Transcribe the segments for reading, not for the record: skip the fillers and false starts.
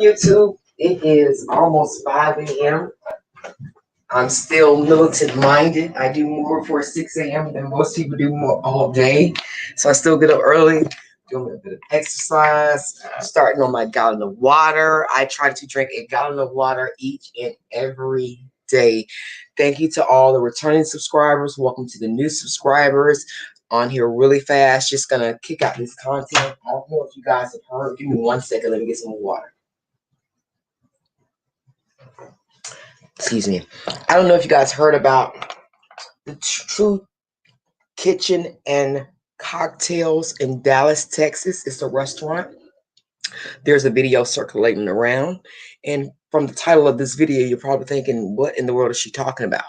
YouTube? It is almost 5 a.m. I'm still militant minded. I do more for 6 a.m. than most people do more all day. So I still get up early, doing a bit of exercise, starting on my gallon of water. I try to drink a gallon of water each and every day. Thank you to all the returning subscribers. Welcome to the new subscribers. On here really fast. Just gonna kick out this content. I don't know if you guys have heard. Give me 1 second. Let me get some water. Excuse me. I don't know if you guys heard about the True Kitchen and Cocktails in Dallas, Texas. It's a restaurant. There's a video circulating around, and from the title of this video, you're probably thinking, what in the world is she talking about?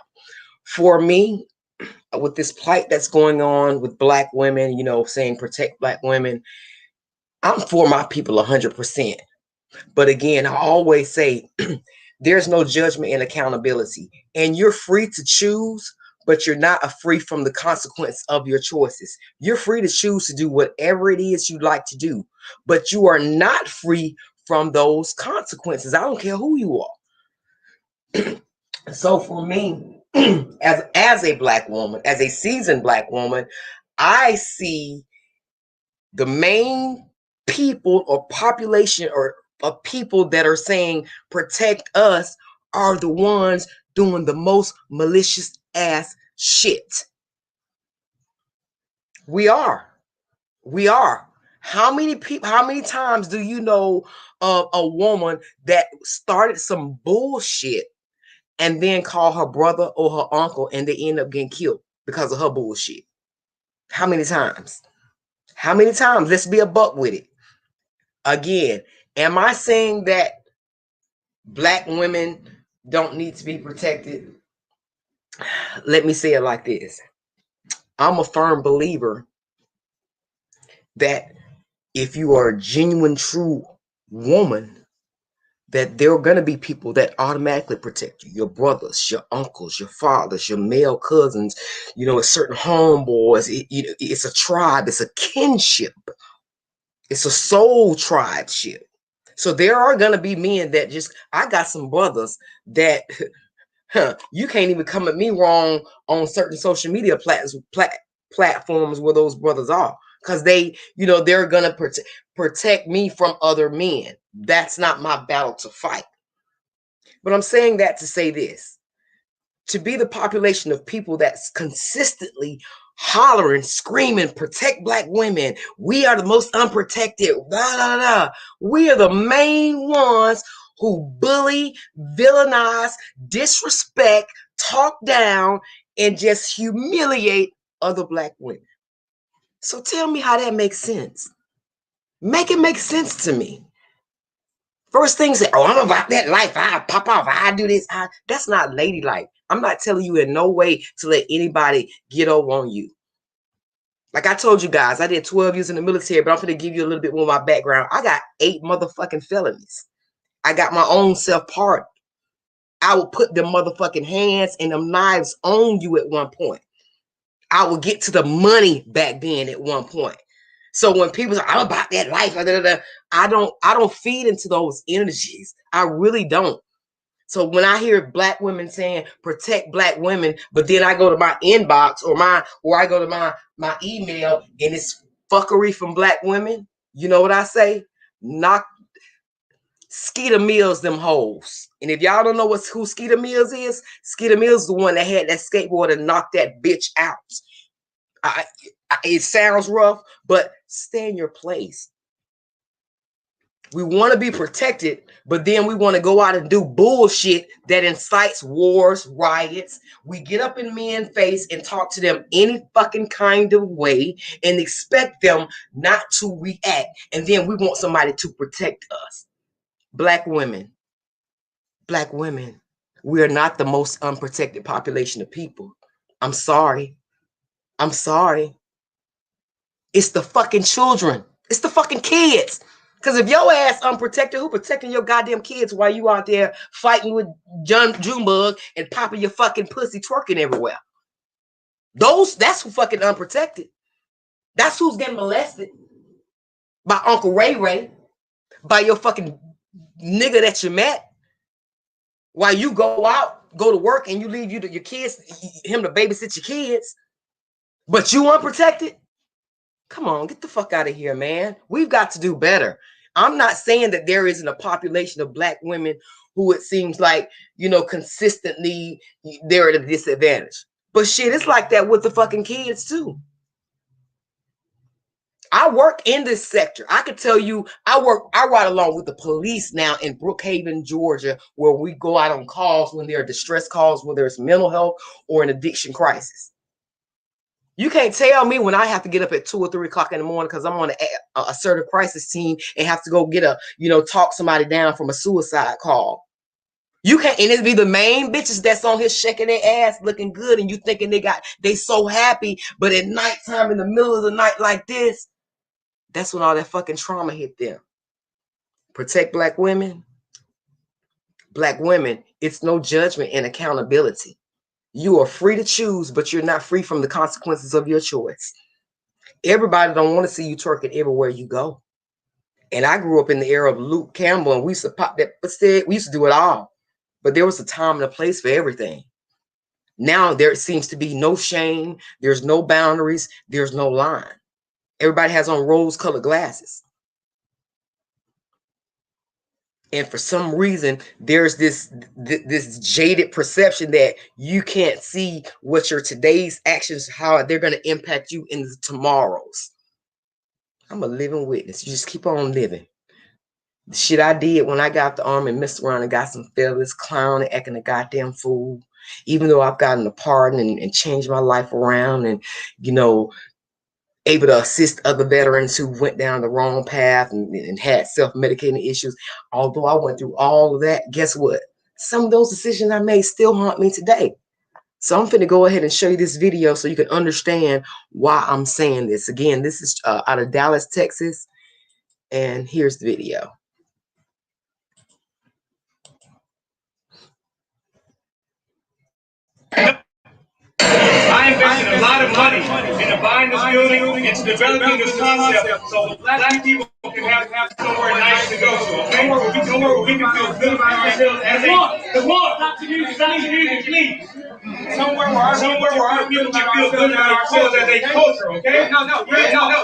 For me, with this plight that's going on with black women, saying protect black women, I'm for my people 100%. But again, I always say there's no judgment and accountability, and you're free to choose, but you're not free from the consequence of your choices. You're free to choose to do whatever it is you'd like to do, but you are not free from those consequences. I don't care who you are. So for me, as a black woman, as a seasoned black woman, I see the main people or population or of people that are saying protect us are the ones doing the most malicious ass shit. We are. How many times do you know of a woman that started some bullshit and then call her brother or her uncle and they end up getting killed because of her bullshit? How many times? Let's be a buck with it. Again, am I saying that black women don't need to be protected? Let me say it like this. I'm a firm believer that if you are a genuine, true woman, that there are going to be people that automatically protect you. Your brothers, your uncles, your fathers, your male cousins, certain homeboys. It's a tribe. It's a kinship. It's a soul tribeship. So there are going to be men that I got some brothers that you can't even come at me wrong on certain social media platforms where those brothers are, because they're going to protect me from other men. That's not my battle to fight. But I'm saying that to say this: to be the population of people that's consistently hollering, screaming, protect black women. We are the most unprotected. Blah, blah, blah. We are the main ones who bully, villainize, disrespect, talk down, and just humiliate other black women. So tell me how that makes sense. Make it make sense to me. First thing say, I'm about that life. I pop off. I do this. That's not ladylike. I'm not telling you in no way to let anybody get over on you. Like I told you guys, I did 12 years in the military, but I'm going to give you a little bit more of my background. I got 8 motherfucking felonies. I got my own self-pardon. I would put them motherfucking hands and them knives on you at one point. I would get to the money back then at one point. So when people say, I'm about that life, I don't feed into those energies. I really don't. So when I hear black women saying protect black women, but then I go to my inbox or I go to my email and it's fuckery from black women, you know what I say? Knock Skeeter Mills them hoes. And if y'all don't know who Skeeter Mills is the one that had that skateboard and knocked that bitch out. It sounds rough, but stay in your place. We want to be protected, but then we want to go out and do bullshit that incites wars, riots. We get up in men's face and talk to them any fucking kind of way and expect them not to react. And then we want somebody to protect us. Black women, we are not the most unprotected population of people. I'm sorry. It's the fucking children. It's the fucking kids. Because if your ass unprotected, who protecting your goddamn kids while you out there fighting with Junebug and popping your fucking pussy twerking everywhere? That's who fucking unprotected. That's who's getting molested by Uncle Ray Ray, by your fucking nigga that you met while you go out, go to work, and you leave your kids, him to babysit your kids, but you unprotected? Come on, get the fuck out of here, man. We've got to do better. I'm not saying that there isn't a population of black women who it seems like, you know, consistently they're at a disadvantage. But shit, it's like that with the fucking kids too. I work in this sector. I could tell you, I ride along with the police now in Brookhaven, Georgia, where we go out on calls when there are distress calls, whether it's mental health or an addiction crisis. You can't tell me when I have to get up at 2 or 3 o'clock in the morning because I'm on a assertive crisis team and have to go get talk somebody down from a suicide call. You can't, and it be the main bitches that's on here shaking their ass, looking good, and you thinking they so happy, but at nighttime, in the middle of the night like this, that's when all that fucking trauma hit them. Protect black women. Black women, it's no judgment and accountability. You are free to choose, but you're not free from the consequences of your choice. Everybody don't want to see you twerking everywhere you go. And I grew up in the era of Luke Campbell, and we used to pop that, but we used to do it all. But there was a time and a place for everything. Now there seems to be no shame. There's no boundaries. There's no line. Everybody has on rose-colored glasses. And for some reason, there's this jaded perception that you can't see what your today's actions, how they're going to impact you in the tomorrows. I'm a living witness. You just keep on living. The shit I did when I got the army and messed around and got some feathers, clowning, acting a goddamn fool. Even though I've gotten a pardon and changed my life around and, able to assist other veterans who went down the wrong path and had self-medicating issues. Although I went through all of that, guess what? Some of those decisions I made still haunt me today. So I'm finna go ahead and show you this video so you can understand why I'm saying this. Again, this is out of Dallas, Texas. And here's the video. I invested a lot of money into buying this building, into developing this concept, so black people can have somewhere nice to go to, okay? Somewhere where we can feel good about ourselves as not to you, please. Somewhere where our people can feel good about ourselves as a culture, okay? No,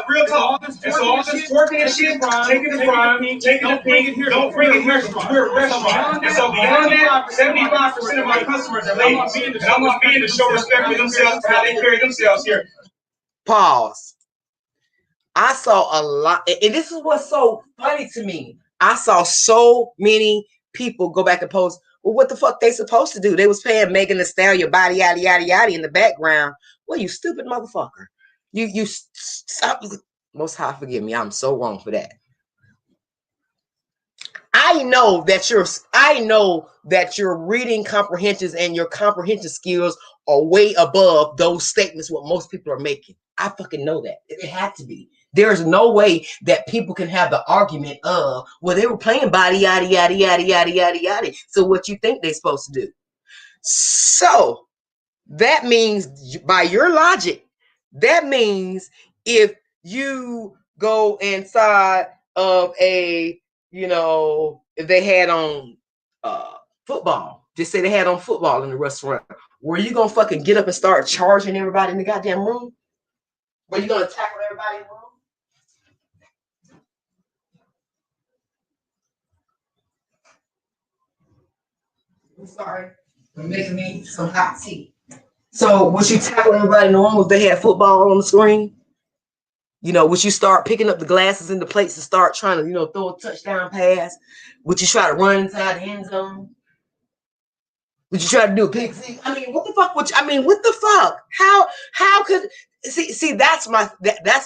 real talk. And so all this twerking and shit, taking the prime, don't bring it here, we're a restaurant. And so beyond that, 75% of my customers are ladies. And I'm not being to show respect for themselves, for how they carry themselves here. Pause. I saw a lot, and this is what's so funny to me. I saw so many people go back and post, well, what the fuck they supposed to do? They was paying Megan Thee Stallion, body, yada, yada, yada in the background. Well, you stupid motherfucker. You stop. Most High forgive me. I'm so wrong for that. I know that your reading comprehensions and your comprehension skills are way above those statements what most people are making. I fucking know that. It had to be. There's no way that people can have the argument of, well, they were playing body, yada, yada, yada, yada, yada, yada. So what you think they're supposed to do? So that means, by your logic, that means if you go inside of a, if they had on football, just say they had on football in the restaurant, were you gonna fucking get up and start charging everybody in the goddamn room? Were you gonna tackle everybody in the room? I'm sorry for making me some hot tea. So would you tackle everybody in the room if they had football on the screen? Would you start picking up the glasses and the plates and start trying to, throw a touchdown pass? Would you try to run inside the end zone? Would you try to do a pick six? I mean, what the fuck? What the fuck? How could see? That's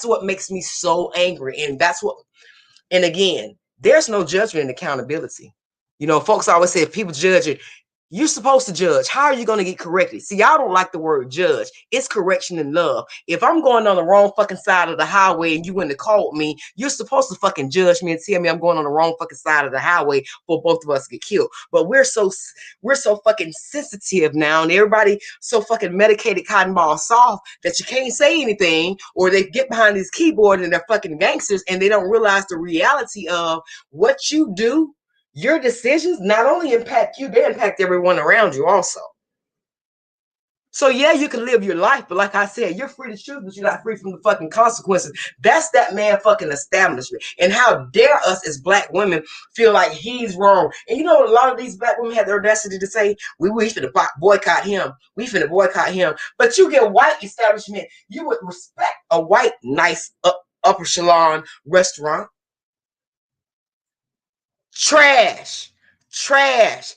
what makes me so angry, and again, there's no judgment and accountability. Folks always say if people judge it, you're supposed to judge. How are you going to get corrected? See, y'all don't like the word judge. It's correction and love. If I'm going on the wrong fucking side of the highway and you went to call me, you're supposed to fucking judge me and tell me I'm going on the wrong fucking side of the highway for both of us to get killed. But we're so fucking sensitive now, and everybody so fucking medicated cotton ball soft that you can't say anything, or they get behind this keyboard and they're fucking gangsters and they don't realize the reality of what you do. Your decisions not only impact you, they impact everyone around you also. So yeah, you can live your life, but like I said, you're free to choose, but you're not free from the fucking consequences. That's that man fucking establishment. And how dare us as black women feel like he's wrong? And you know, a lot of these black women have the audacity to say, we finna boycott him. We finna boycott him. But you get white establishment, you would respect a white, nice, upper echelon restaurant. Trash, trash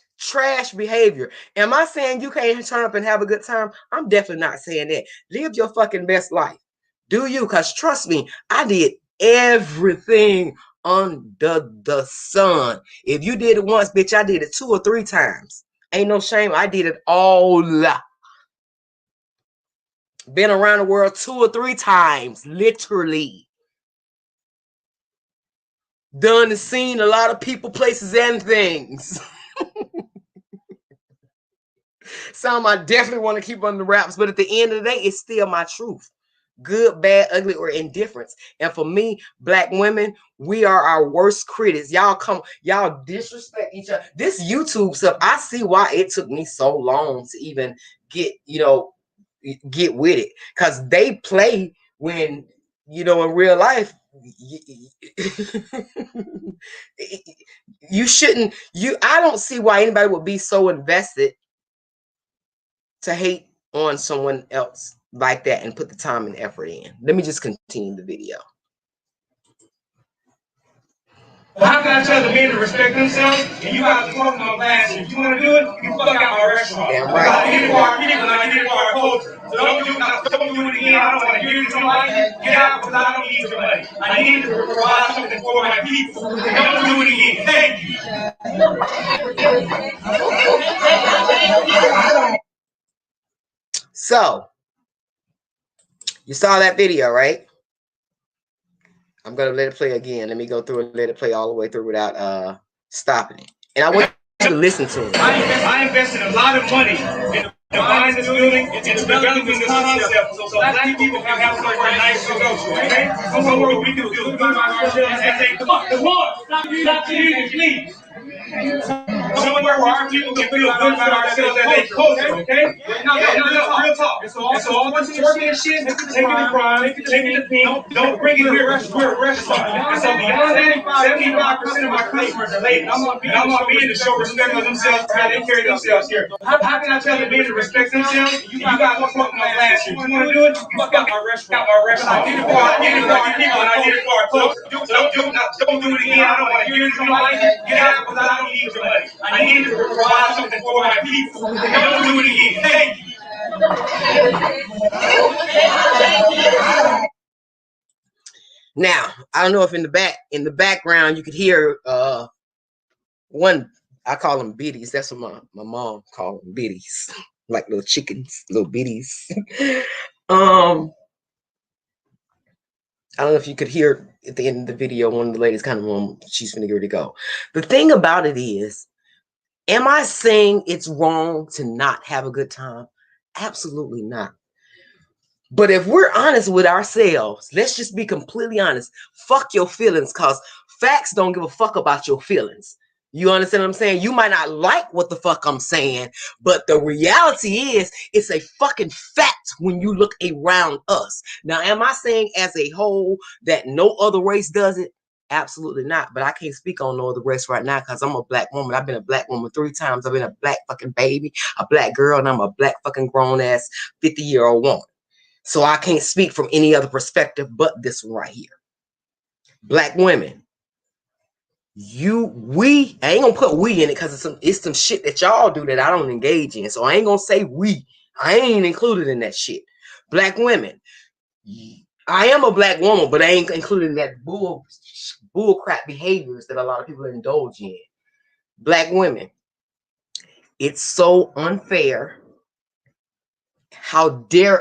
behavior. Am I saying you can't turn up and have a good time? I'm definitely not saying that. Live your fucking best life. Do you? Because trust me, I did everything under the sun. If you did it once, bitch, I did it 2 or 3 times. Ain't no shame. I did it all. Been around the world 2 or 3 times, literally. Done and seen a lot of people, places, and things. Some I definitely want to keep under wraps, but at the end of the day, it's still my truth. Good, bad, ugly, or indifference. And for me, black women, we are our worst critics. Y'all disrespect each other. This YouTube stuff, I see why it took me so long to even get with it. Because they play when, in real life, you shouldn't, I don't see why anybody would be so invested to hate on someone else like that and put the time and effort in. Let me just continue the video. How can I tell the men to respect themselves and you guys are talking about class? If you want to do it, you fuck out my restaurant. Damn right. I did it for our people and I did it for our culture. So don't do it again. I don't want to hear it from nobody. Get out because I don't need your money. I need to provide something for my people. Don't do it again. Thank you. So, you saw that video, right? I'm going to let it play again. Let me go through and let it play all the way through without stopping it. And I want you to listen to it. I invested a lot of money in buying this building and developing this concept so black people can have somewhere nice to go to, okay? Somewhere where we can feel good about ourselves and say, come on, stop cheating, please. Somewhere where our people can feel good about ourselves as a culture, okay? No, real talk. And so all this twerking and shit, taking the crime, taking the pink, don't bring it here because we're a restaurant. And so beyond that, 75% of my customers are ladies. And I want men to show respect for themselves, how they carry themselves here. How can I tell the men to respect themselves? You guys are talking about last year. You want to do it? You fuck out my restaurant. I did it for our people and I did it for our culture. So don't do it again. I don't want to hear it from nobody. Get out because I don't need your money. I need to provide something for my people. Don't do it again. Thank you. Now, I don't know if in the background you could hear one, I call them biddies. That's what my mom called them, biddies. Like little chickens, little biddies. I don't know if you could hear at the end of the video, one of the ladies kind of she's finna get to go. The thing about it is, am I saying it's wrong to not have a good time? Absolutely not. But if we're honest with ourselves, let's just be completely honest. Fuck your feelings, because facts don't give a fuck about your feelings. You understand what I'm saying? You might not like what the fuck I'm saying, but the reality is it's a fucking fact when you look around us. Now, am I saying as a whole that no other race does it? Absolutely not. But I can't speak on no other race right now because I'm a black woman. I've been a black woman 3 times. I've been a black fucking baby, a black girl, and I'm a black fucking grown-ass 50-year-old woman. So I can't speak from any other perspective but this one right here. Black women. I ain't gonna put we in it because it's some shit that y'all do that I don't engage in. So I ain't gonna say we. I ain't included in that shit. Black women. I am a black woman, but I ain't included in that bull crap behaviors that a lot of people indulge in. Black women. It's so unfair. How dare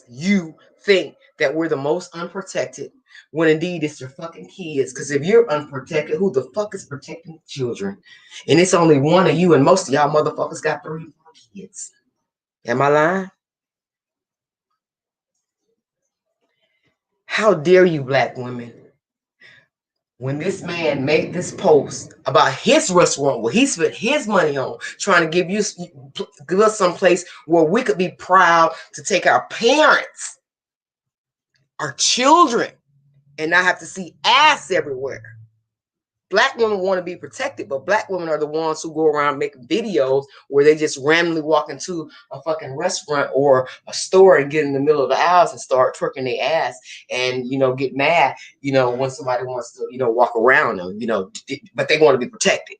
you think that we're the most unprotected when indeed it's your fucking kids? Because if you're unprotected, who the fuck is protecting children? And it's only one of you, and most of y'all motherfuckers got 3 or 4 kids. Am I lying? How dare you, black women? when this man made this post about his restaurant, where he spent his money on, trying to give us some place where we could be proud to take our parents, our children, and not have to see ass everywhere. Black women want to be protected, but black women are the ones who go around making videos where they just randomly walk into a fucking restaurant or a store and get in the middle of the house and start twerking their ass and, get mad, when somebody wants to, walk around them, but they want to be protected.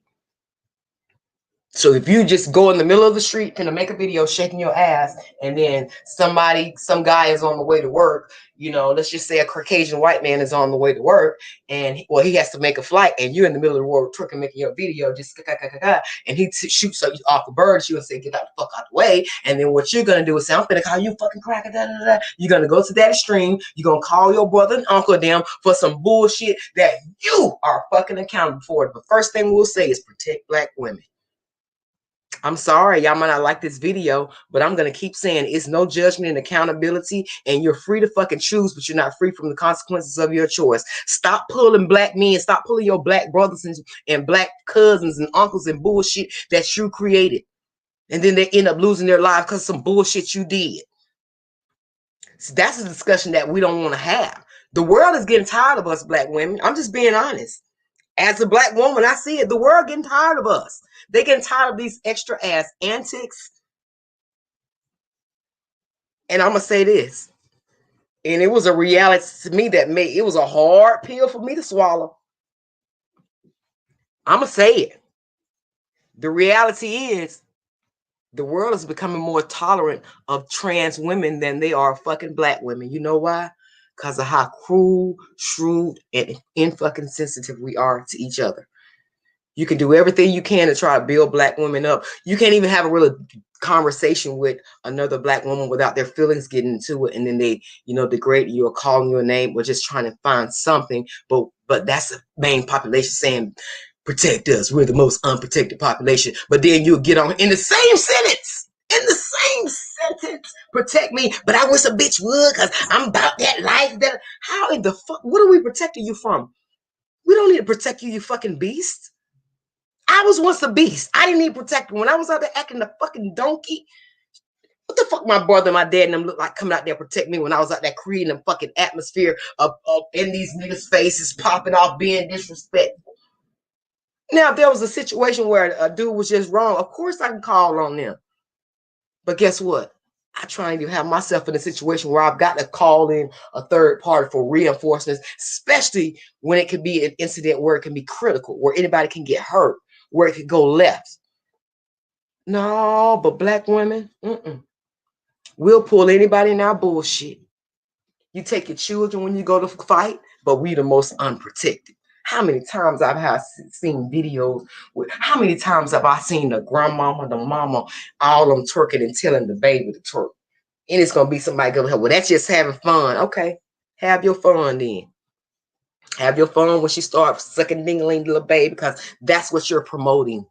So if you just go in the middle of the street, gonna make a video shaking your ass, and then some guy is on the way to work, let's just say a Caucasian white man is on the way to work, and he has to make a flight, and you're in the middle of the road twerking, making your video, just and he shoots off a bird, you'll say, get the fuck out the way, and then what you're gonna do is say, I'm gonna call you fucking cracker, da, da, da. You're gonna go to that extreme, you're gonna call your brother and uncle them for some bullshit that you are fucking accountable for. The first thing we'll say is protect black women. I'm sorry, y'all might not like this video, but I'm going to keep saying it's no judgment and accountability, and you're free to fucking choose, but you're not free from the consequences of your choice. Stop pulling black men, stop pulling your black brothers and black cousins and uncles and bullshit that you created. And then they end up losing their lives because of some bullshit you did. So that's a discussion that we don't want to have. The world is getting tired of us black women. I'm just being honest. As a black woman, I see it. The world getting tired of us. They getting tired of these extra ass antics. And I'm going to say this. And it was a reality to me it was a hard pill for me to swallow. I'm going to say it. The reality is the world is becoming more tolerant of trans women than they are fucking black women. You know why? Because of how cruel, shrewd, and fucking sensitive we are to each other. You can do everything you can to try to build black women up. You can't even have a real conversation with another black woman without their feelings getting into it, and then they, degrade you or calling you a name or just trying to find something. But that's the main population saying, protect us. We're the most unprotected population. But then you'll get on in the same sentence, protect me. But I wish a bitch would, because I'm about that life. How in the fuck? What are we protecting you from? We don't need to protect you, you fucking beast. I was once a beast. I didn't need protection. When I was out there acting the fucking donkey, what the fuck my brother, my dad, and them look like coming out there protect me when I was out there creating a fucking atmosphere of in these niggas' faces, popping off, being disrespectful. Now, if there was a situation where a dude was just wrong, of course I can call on them. But guess what? I try to have myself in a situation where I've got to call in a third party for reinforcements, especially when it could be an incident where it can be critical, where anybody can get hurt, where it could go left. No, but black women, we'll pull anybody in our bullshit. You take your children when you go to fight, but we the most unprotected. How many times I've seen videos with, how many times have I seen the grandmama, the mama, all them twerking and telling the baby to twerk? And it's going to be somebody go, well, that's just having fun. Okay, have your fun then. Have your fun when she starts sucking ding-a-ling little baby, because that's what you're promoting.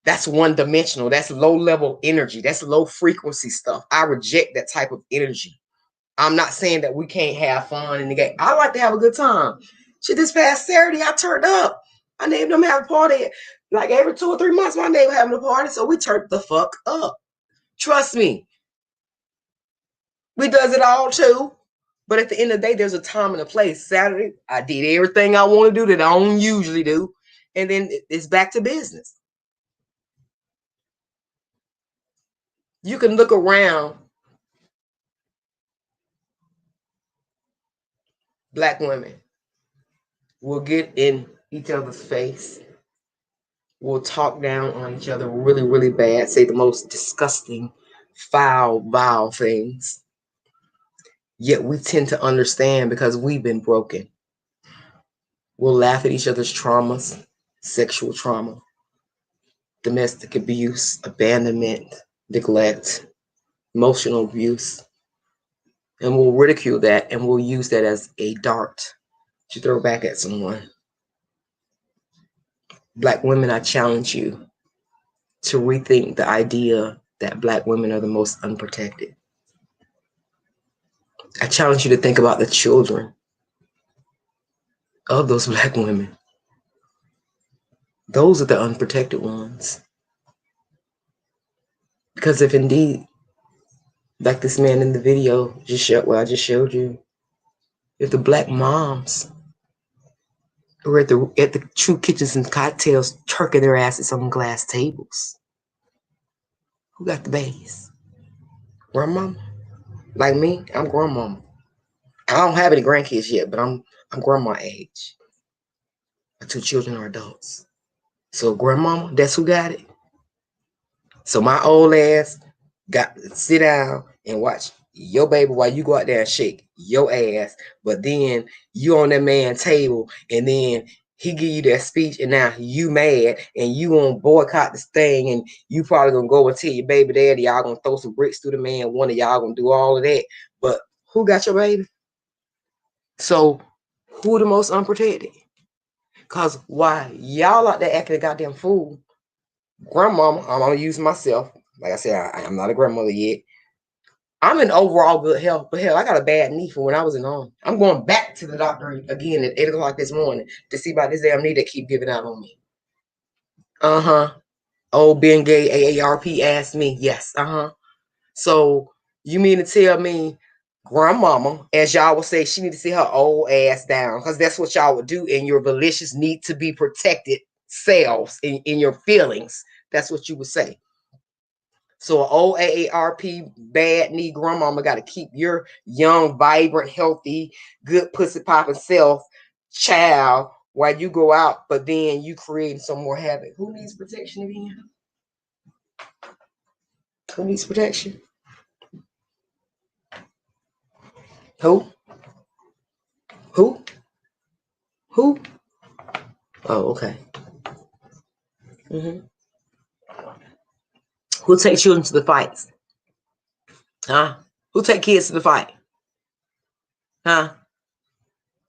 That's one-dimensional. That's low-level energy. That's low-frequency stuff. I reject that type of energy. I'm not saying that we can't have fun in the game. I like to have a good time. Shit, this past Saturday, I turned up. My neighbor them have a party. Like every 2 or 3 months, my neighbor having a party, so we turned the fuck up. Trust me. We does it all too. But at the end of the day, there's a time and a place. Saturday, I did everything I want to do that I don't usually do. And then it's back to business. You can look around. Black women will get in each other's face. We'll talk down on each other really, really bad. Say the most disgusting, foul, vile things. Yet we tend to understand because we've been broken. We'll laugh at each other's traumas, sexual trauma, domestic abuse, abandonment, neglect, emotional abuse. And we'll ridicule that, and we'll use that as a dart to throw back at someone. Black women, I challenge you to rethink the idea that black women are the most unprotected. I challenge you to think about the children. of those black women. Those are the unprotected ones. Because if indeed, like this man in the video I just showed you, if the black moms were at the true kitchens and cocktails turking their asses on glass tables, who got the babies? Grandmama? Like me, I'm grandmama. I don't have any grandkids yet, but I'm grandma age. My 2 children are adults. So grandmama, that's who got it. So my old ass got to sit down and watch your baby while you go out there and shake your ass. But then you on that man's table, and then he give you that speech, and now you mad, and you gonna boycott this thing, and you probably gonna go and tell your baby daddy y'all gonna throw some bricks through the man. One of y'all gonna do all of that. But who got your baby? So who the most unprotected? Cause why y'all out there acting a goddamn fool? Grandmama, I'm gonna use myself. Like I said, I'm not a grandmother yet. I'm in overall good health, but hell, I got a bad knee from when I was in home. I'm going back to the doctor again at 8 o'clock this morning to see about this damn knee that keep giving out on me. Old Ben Gay AARP asked me. Yes. So you mean to tell me grandmama, as y'all would say, she need to sit her old ass down, because that's what y'all would do, and your malicious need to be protected selves in your feelings. That's what you would say. So an old AARP bad knee grandmama got to keep your young, vibrant, healthy, good pussy popping self child while you go out, but then you creating some more havoc. Who needs protection again? Who needs protection? Who? Who? Who? Oh, okay. Who take children to the fights? Huh? Who take kids to the fight? Huh?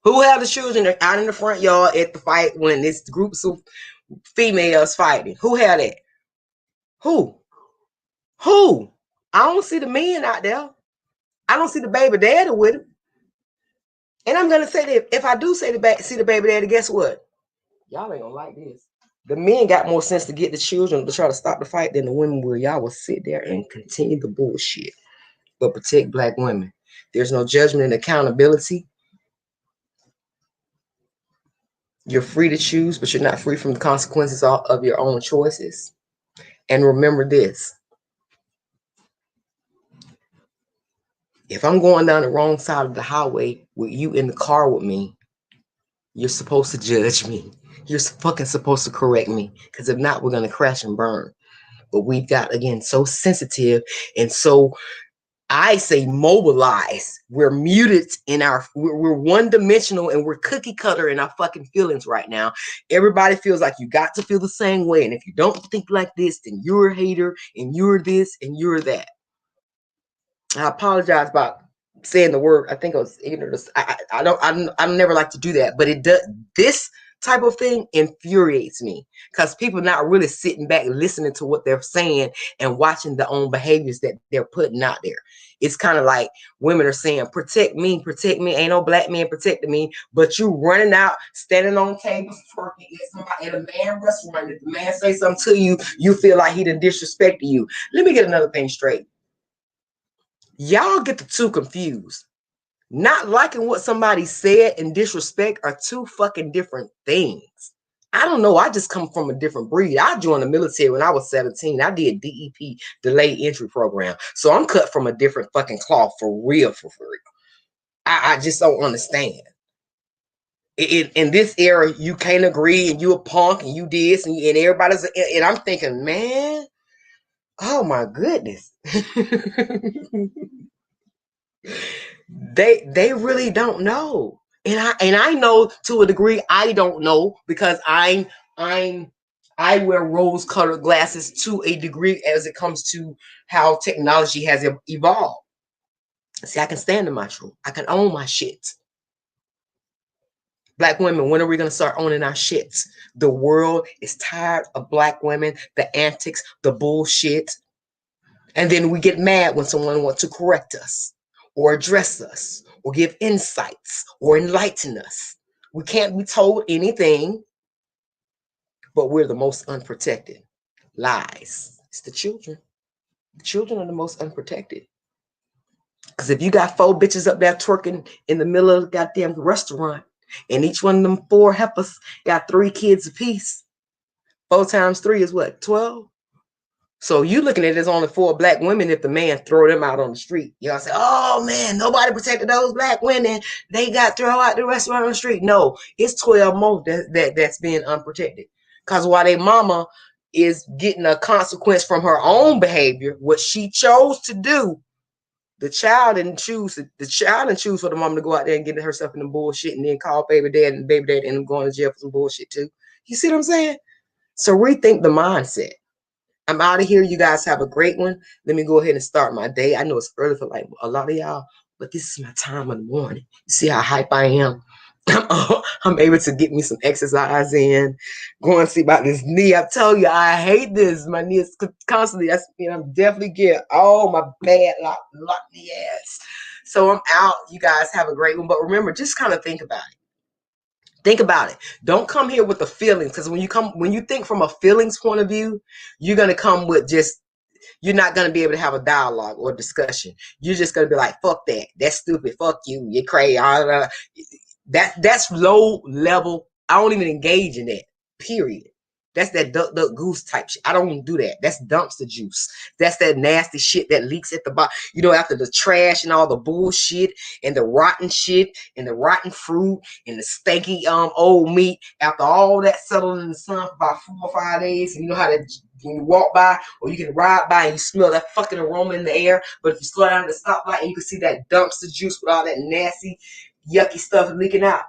Who have the children out in the front yard at the fight when it's groups of females fighting? Who had that? Who? Who? I don't see the men out there. I don't see the baby daddy with him. And I'm gonna say that if I do see the baby daddy, guess what? Y'all ain't gonna like this. The men got more sense to get the children to try to stop the fight than the women will. Y'all will sit there and continue the bullshit, but protect black women. There's no judgment and accountability. You're free to choose, but you're not free from the consequences of your own choices. And remember this: if I'm going down the wrong side of the highway with you in the car with me, you're supposed to judge me. You're fucking supposed to correct me, because if not, we're going to crash and burn. But we've got, again, so sensitive and so, I say, mobilized. We're muted we're one-dimensional, and we're cookie cutter in our fucking feelings right now. Everybody feels like you got to feel the same way, and if you don't think like this, then you're a hater, and you're this, and you're that. I apologize about saying the word. I think I was ignorant. I never like to do that, but it does. This type of thing infuriates me, because people not really sitting back listening to what they're saying and watching their own behaviors that they're putting out there. It's kind of like women are saying, protect me, protect me. Ain't no black man protecting me, but you running out, standing on tables, twerking at somebody at a man restaurant. If the man say something to you, you feel like he done disrespected you. Let me get another thing straight. Y'all get the two confused. Not liking what somebody said and disrespect are two fucking different things. I don't know. I just come from a different breed. I joined the military when I was 17. I did DEP, delayed entry program. So I'm cut from a different fucking cloth, for real, for real. I just don't understand. In this era, you can't agree, and you a punk, and you this, and everybody's, and I'm thinking, man, oh my goodness. They really don't know. And I know to a degree I don't know, because I wear rose colored glasses to a degree as it comes to how technology has evolved. See, I can stand in my truth. I can own my shit. Black women, when are we going to start owning our shit? The world is tired of black women, the antics, the bullshit. And then we get mad when someone wants to correct us or address us or give insights or enlighten us. We can't be told anything, but we're the most unprotected. Lies. It's the children. The children are the most unprotected. Because if you got 4 bitches up there twerking in the middle of the goddamn restaurant, and each one of them 4 heifers got 3 kids apiece, 4 times 3 is what, 12? So you looking at it as only 4 black women if the man throw them out on the street. Y'all say, oh man, nobody protected those black women. They got thrown out the restaurant on the street. No, it's 12 more that's being unprotected. Because while their mama is getting a consequence from her own behavior, what she chose to do, the child didn't choose for the mama to go out there and get herself in the bullshit and then call baby dad and baby dad and going to jail for some bullshit too. You see what I'm saying? So rethink the mindset. I'm out of here. You guys have a great one. Let me go ahead and start my day. I know it's early for like a lot of y'all, but this is my time of the morning. You see how hype I am? I'm able to get me some exercise in. Go and see about this knee. I tell you, I hate this. My knee is constantly. I'm definitely getting all my bad lock the ass. So I'm out. You guys have a great one. But remember, just kind of think about it. Think about it. Don't come here with the feelings, because when you think from a feelings point of view, you're gonna come with you're not gonna be able to have a dialogue or discussion. You're just gonna be like, "Fuck that. That's stupid. Fuck you. You're crazy." That's low level. I don't even engage in that. Period. That's that duck goose type shit. I don't do that. That's dumpster juice. That's that nasty shit that leaks at the bottom. After the trash and all the bullshit and the rotten shit and the rotten fruit and the stanky old meat. After all that settled in the sun for about 4 or 5 days, and you know how that when you walk by or you can ride by and you smell that fucking aroma in the air. But if you slow down at the stoplight and you can see that dumpster juice with all that nasty, yucky stuff leaking out.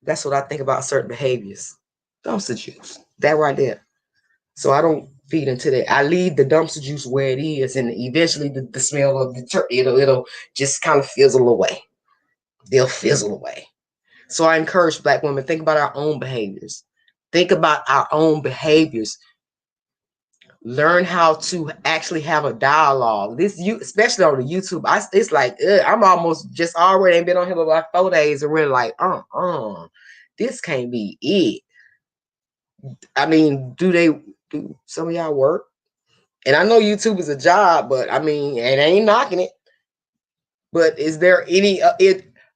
That's what I think about certain behaviors. Dumpster juice. That right there. So I don't feed into that. I leave the dumpster juice where it is, and eventually the smell of the turkey, it'll just kind of fizzle away. They'll fizzle away. So I encourage black women, think about our own behaviors. Think about our own behaviors. Learn how to actually have a dialogue. Especially on the YouTube, it's like I'm almost just already ain't been on here for like 4 days and really like, this can't be it. I mean, do some of y'all work? And I know YouTube is a job, but I mean, it ain't knocking it. But is there any?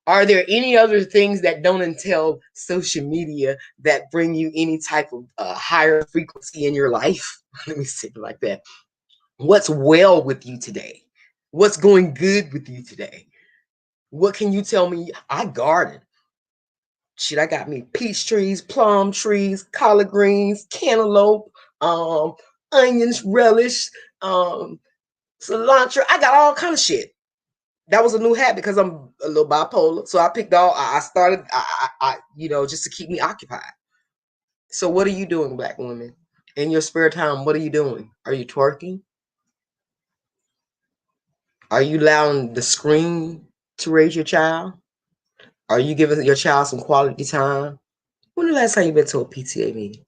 Are there any other things that don't entail social media that bring you any type of higher frequency in your life? Let me say it like that. What's well with you today? What's going good with you today? What can you tell me? I garden. Shit, I got me peach trees, plum trees, collard greens, cantaloupe, onions, relish, cilantro. I got all kind of shit. That was a new habit because I'm a little bipolar. So I picked I started, just to keep me occupied. So what are you doing, black women? In your spare time, what are you doing? Are you twerking? Are you allowing the screen to raise your child? Are you giving your child some quality time? When the last time you been to a PTA meeting?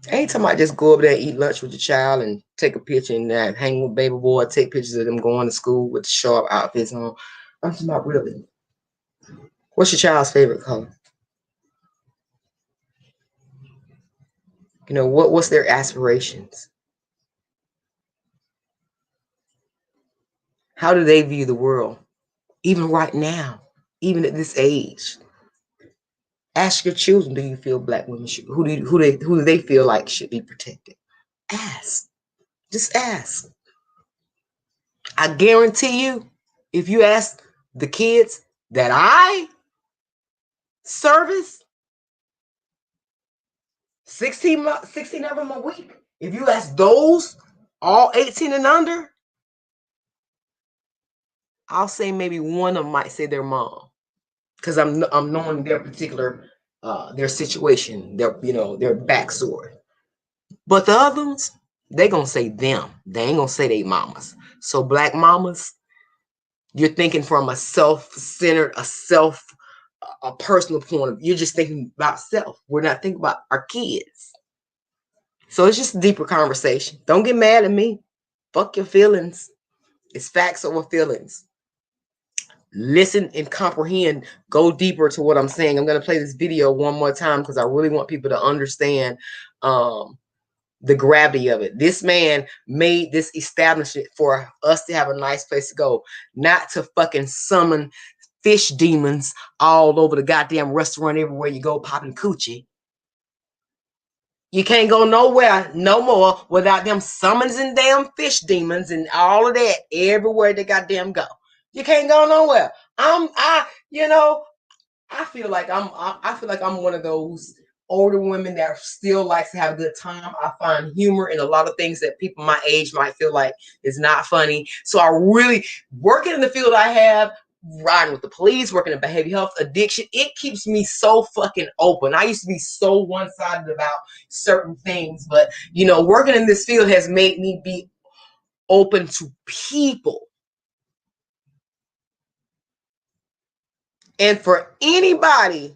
Anytime I just go over there and eat lunch with your child and take a picture and hang with baby boy, take pictures of them going to school with the sharp outfits on. I'm talking about really. What's your child's favorite color? What's their aspirations? How do they view the world? Even right now, even at this age. Ask your children, do you feel black women should, who do they feel like should be protected? Ask. Just ask. I guarantee you, if you ask the kids that I service, 16 of them a week, if you ask those, all 18 and under, I'll say maybe one of them might say their mom, because I'm knowing their particular their situation, their backstory. But the others, they gonna say them. They ain't gonna say they mamas. So black mamas, you're thinking from a self-centered, a personal point of view. You're just thinking about self. We're not thinking about our kids. So it's just a deeper conversation. Don't get mad at me. Fuck your feelings. It's facts over feelings. listen and comprehend, go deeper to what I'm saying. I'm going to play this video one more time because I really want people to understand the gravity of it. This man made this establishment for us to have a nice place to go, not to fucking summon fish demons all over the goddamn restaurant everywhere you go popping coochie. You can't go nowhere no more without them summoning damn fish demons and all of that everywhere they goddamn go. You can't go nowhere. I feel like I'm one of those older women that still likes to have a good time. I find humor in a lot of things that people my age might feel like is not funny. So I really, working in the field I have, riding with the police, working in behavioral health, addiction, it keeps me so fucking open. I used to be so one-sided about certain things, but working in this field has made me be open to people. And for anybody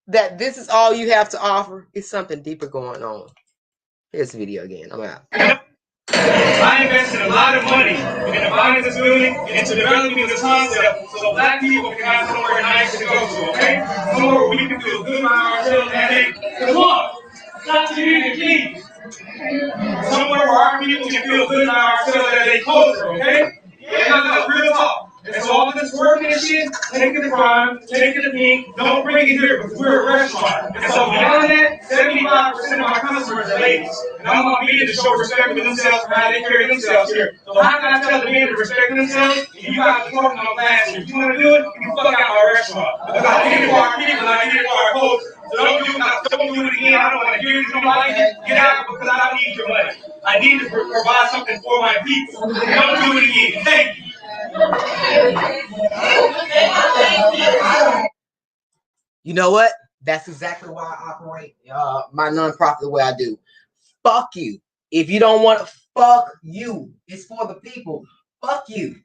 that this is all you have to offer, it's something deeper going on. Here's the video again. I'm out. I invested a lot of money in the buying of this building, into developing this concept, so black people can have somewhere nice to go to, okay? Somewhere where we can feel good about ourselves and they can walk. Not to be please. Somewhere where our people can feel good about ourselves as a culture, okay? No, real talk. And so all this work and shit, taking the crime, taking the pink, don't bring it here because we're a restaurant. And so beyond that, 75% of my customers are ladies. And I want men to show respect for themselves and how they carry themselves here. So how can I tell the men to respect themselves if you guys are talking on glass here? If you want to do it, you fuck out my restaurant. Because I did it for our people and I did it for our culture. So don't do it again. I don't want to hear it from nobody. Get out because I don't need your money. I need to provide something for my people. Don't do it again. Thank you. You know what? That's exactly why I operate my nonprofit the way I do. Fuck you. If you don't want to, fuck you. It's for the people. Fuck you.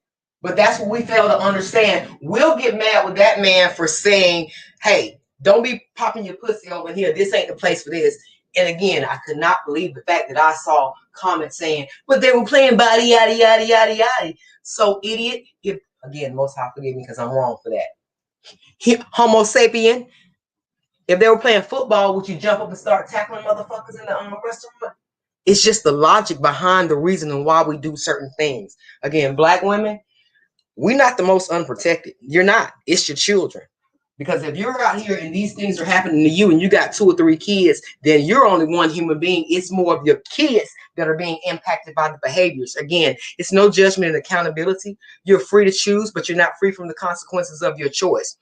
But that's what we fail to understand. We'll get mad with that man for saying, hey, don't be popping your pussy over here. This ain't the place for this. And again, I could not believe the fact that I saw comments saying, but they were playing body, yada, yada, yada, yada. So, idiot, if, again, most high forgive me because I'm wrong for that. Homo sapien, if they were playing football, would you jump up and start tackling motherfuckers in the restaurant? It's just the logic behind the reason and why we do certain things. Again, black women, we're not the most unprotected. You're not. It's your children. Because if you're out here and these things are happening to you and you got 2 or 3 kids, then you're only one human being. It's more of your kids that are being impacted by the behaviors. Again, it's no judgment and accountability. You're free to choose, but you're not free from the consequences of your choice.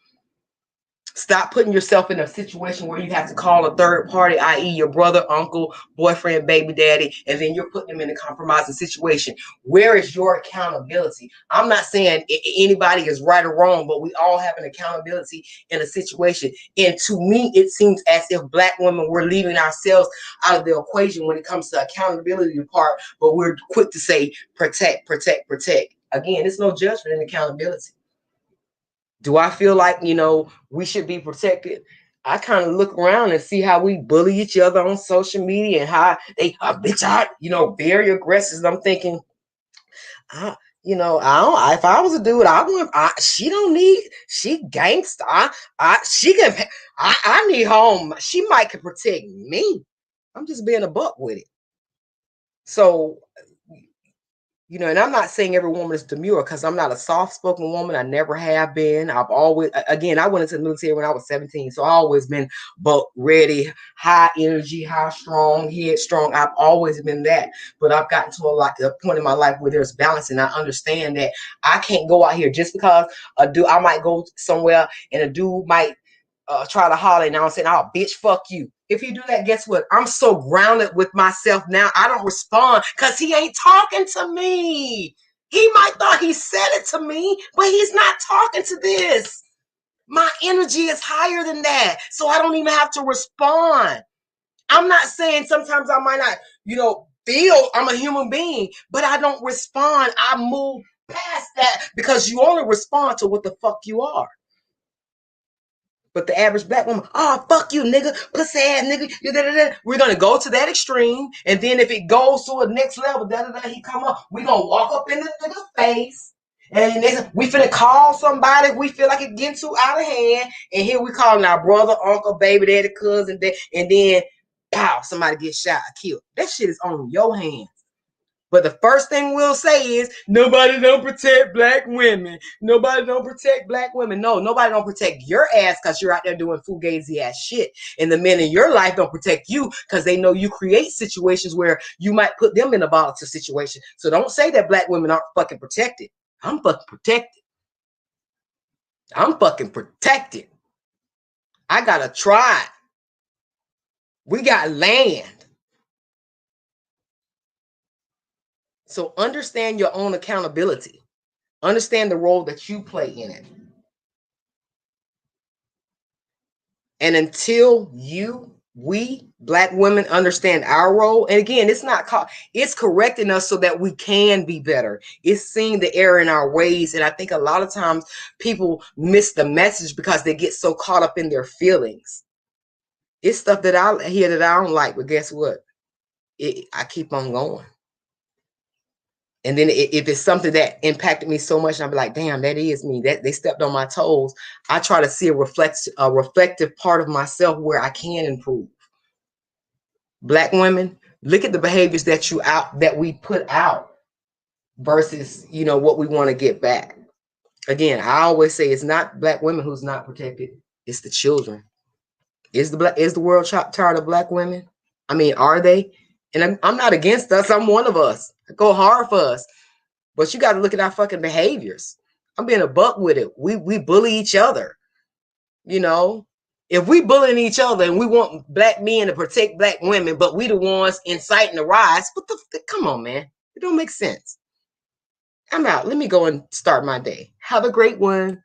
Stop putting yourself in a situation where you have to call a third party, i.e. your brother, uncle, boyfriend, baby daddy, and then you're putting them in a compromising situation. Where is your accountability? I'm not saying anybody is right or wrong, but we all have an accountability in a situation. And to me, it seems as if black women, we're leaving ourselves out of the equation when it comes to accountability part, but we're quick to say protect, protect, protect. Again, it's no judgment and accountability. Do I feel like, we should be protected? I kind of look around and see how we bully each other on social media and how they bitch out, very aggressive. I'm thinking, I don't. If I was a dude, she don't need. She gangster. She can. I need home. She might can protect me. I'm just being a buck with it. So. And I'm not saying every woman is demure because I'm not a soft-spoken woman. I never have been. I've always, again, I went into the military when I was 17. So I've always been both ready, high energy, high strong, headstrong. I've always been that. But I've gotten to a point in my life where there's balance. And I understand that I can't go out here just because I might go somewhere and a dude might try to holler and I'm saying, oh, bitch, fuck you. If you do that, guess what? I'm so grounded with myself now, I don't respond because he ain't talking to me. He might thought he said it to me, but he's not talking to this. My energy is higher than that, so I don't even have to respond. I'm not saying sometimes I might not, feel I'm a human being, but I don't respond. I move past that because you only respond to what the fuck you are. But the average black woman, oh, fuck you, nigga, pussy ass nigga, we're going to go to that extreme. And then if it goes to a next level, he come up, we're going to walk up in the nigga's face. And we finna call somebody. We feel like it's getting too out of hand. And here we calling our brother, uncle, baby daddy, cousin, and then pow, somebody gets shot or killed. That shit is on your hands. But the first thing we'll say is nobody don't protect black women. Nobody don't protect black women. No, nobody don't protect your ass because you're out there doing fugazi ass shit. And the men in your life don't protect you because they know you create situations where you might put them in a volatile situation. So don't say that black women aren't fucking protected. I'm fucking protected. I'm fucking protected. I got a tribe. We got land. So understand your own accountability. Understand the role that you play in it. And until we black women understand our role, and again, it's correcting us so that we can be better. It's seeing the error in our ways. And I think a lot of times people miss the message because they get so caught up in their feelings. It's stuff that I hear that I don't like, but guess what? I keep on going. And then if it's something that impacted me so much, and I'll be like, damn, that is me. That they stepped on my toes. I try to see a reflective part of myself where I can improve. Black women, look at the behaviors that we put out versus, what we want to get back. Again, I always say it's not black women who's not protected. It's the children. Is the world tired of black women? I mean, are they? And I'm not against us. I'm one of us. Go hard for us. But you got to look at our fucking behaviors. I'm being a buck with it. We bully each other. If we bullying each other and we want black men to protect black women, but we the ones inciting the riots, come on, man. It don't make sense. I'm out. Let me go and start my day. Have a great one.